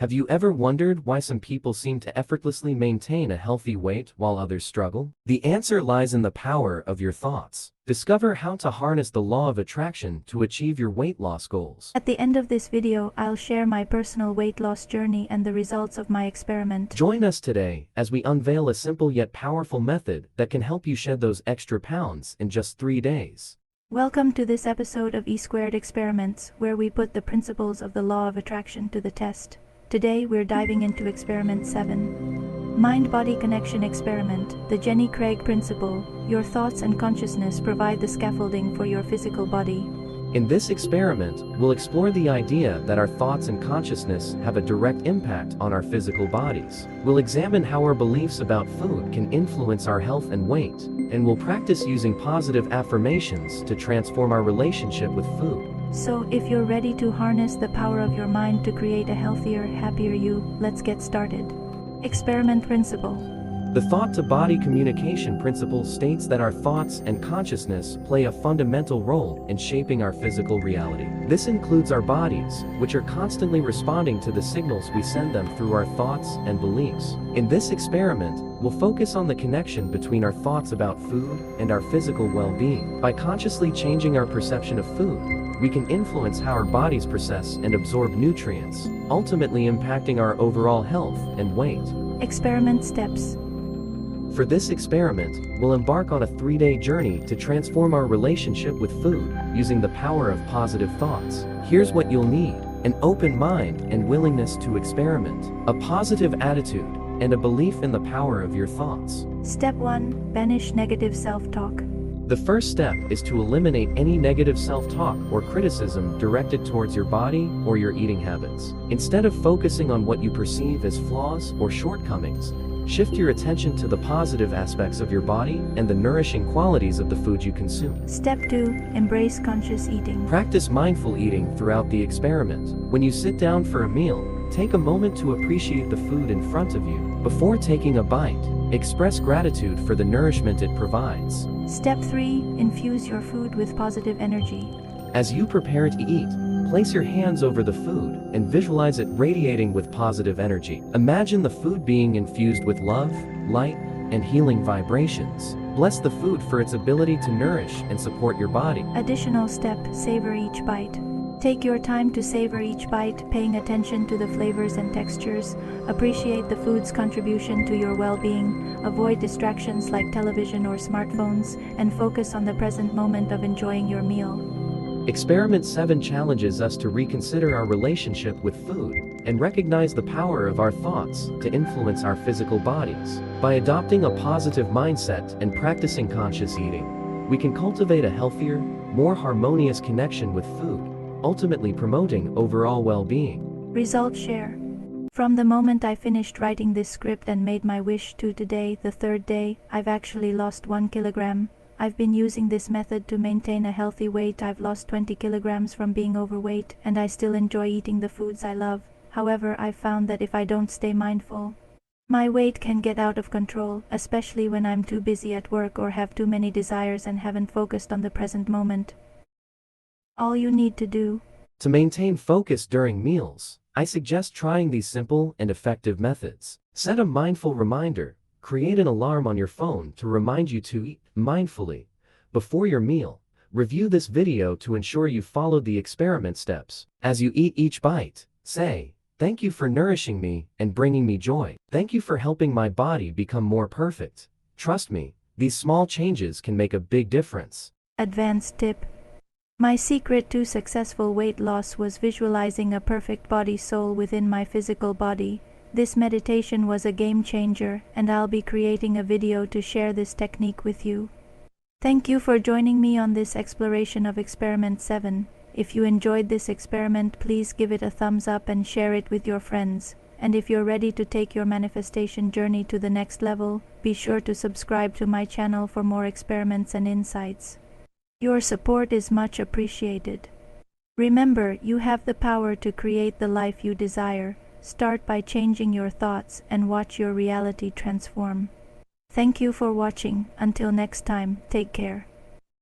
Have you ever wondered why some people seem to effortlessly maintain a healthy weight while others struggle? The answer lies in the power of your thoughts. Discover how to harness the law of attraction to achieve your weight loss goals. At the end of this video, I'll share my personal weight loss journey and the results of my experiment. Join us today as we unveil a simple yet powerful method that can help you shed those extra pounds in just 3 days. Welcome to this episode of E² Experiments, where we put the principles of the law of attraction to the test. Today we're diving into Experiment 7. Mind-Body Connection Experiment, the Jenny Craig Principle. Your thoughts and consciousness provide the scaffolding for your physical body. In this experiment, we'll explore the idea that our thoughts and consciousness have a direct impact on our physical bodies. We'll examine how our beliefs about food can influence our health and weight, and we'll practice using positive affirmations to transform our relationship with food. So, if you're ready to harness the power of your mind to create a healthier, happier you, let's get started. Experiment Principle. The thought-to-body communication principle states that our thoughts and consciousness play a fundamental role in shaping our physical reality. This includes our bodies, which are constantly responding to the signals we send them through our thoughts and beliefs. In this experiment, we'll focus on the connection between our thoughts about food and our physical well-being. By consciously changing our perception of food, we can influence how our bodies process and absorb nutrients, ultimately impacting our overall health and weight. Experiment Steps. For this experiment, we'll embark on a 3-day journey to transform our relationship with food using the power of positive thoughts. Here's what you'll need: an open mind and willingness to experiment, a positive attitude, and a belief in the power of your thoughts. Step 1. Banish negative self-talk. The first step is to eliminate any negative self-talk or criticism directed towards your body or your eating habits. Instead of focusing on what you perceive as flaws or shortcomings, shift your attention to the positive aspects of your body and the nourishing qualities of the food you consume. Step 2. Embrace conscious eating. Practice mindful eating throughout the experiment. When you sit down for a meal, take a moment to appreciate the food in front of you. Before taking a bite, express gratitude for the nourishment it provides. Step 3. Infuse your food with positive energy. As you prepare to eat, place your hands over the food and visualize it radiating with positive energy. Imagine the food being infused with love, light, and healing vibrations. Bless the food for its ability to nourish and support your body. Additional step: savor each bite. Take your time to savor each bite, paying attention to the flavors and textures. Appreciate the food's contribution to your well-being. Avoid distractions like television or smartphones, and focus on the present moment of enjoying your meal. Experiment 7 challenges us to reconsider our relationship with food and recognize the power of our thoughts to influence our physical bodies. By adopting a positive mindset and practicing conscious eating, we can cultivate a healthier, more harmonious connection with food, ultimately promoting overall well-being. Result share. From the moment I finished writing this script and made my wish to today, the 3rd day, I've actually lost 1 kilogram. I've been using this method to maintain a healthy weight. I've lost 20 kilograms from being overweight, and I still enjoy eating the foods I love. However, I've found that if I don't stay mindful, my weight can get out of control, especially when I'm too busy at work or have too many desires and haven't focused on the present moment. All you need to do to maintain focus during meals, I suggest trying these simple and effective methods. Set a mindful reminder. Create an alarm on your phone to remind you to eat mindfully before your meal. Review this video to ensure you followed the experiment steps. As you eat each bite, say, "Thank you for nourishing me and bringing me joy. Thank you for helping my body become more perfect." Trust me, these small changes can make a big difference. Advanced tip. My secret to successful weight loss was visualizing a perfect body-soul within my physical body. This meditation was a game changer, and I'll be creating a video to share this technique with you. Thank you for joining me on this exploration of Experiment 7. If you enjoyed this experiment, please give it a thumbs up and share it with your friends. And if you're ready to take your manifestation journey to the next level, be sure to subscribe to my channel for more experiments and insights. Your support is much appreciated. Remember, you have the power to create the life you desire. Start by changing your thoughts and watch your reality transform. Thank you for watching. Until next time, take care.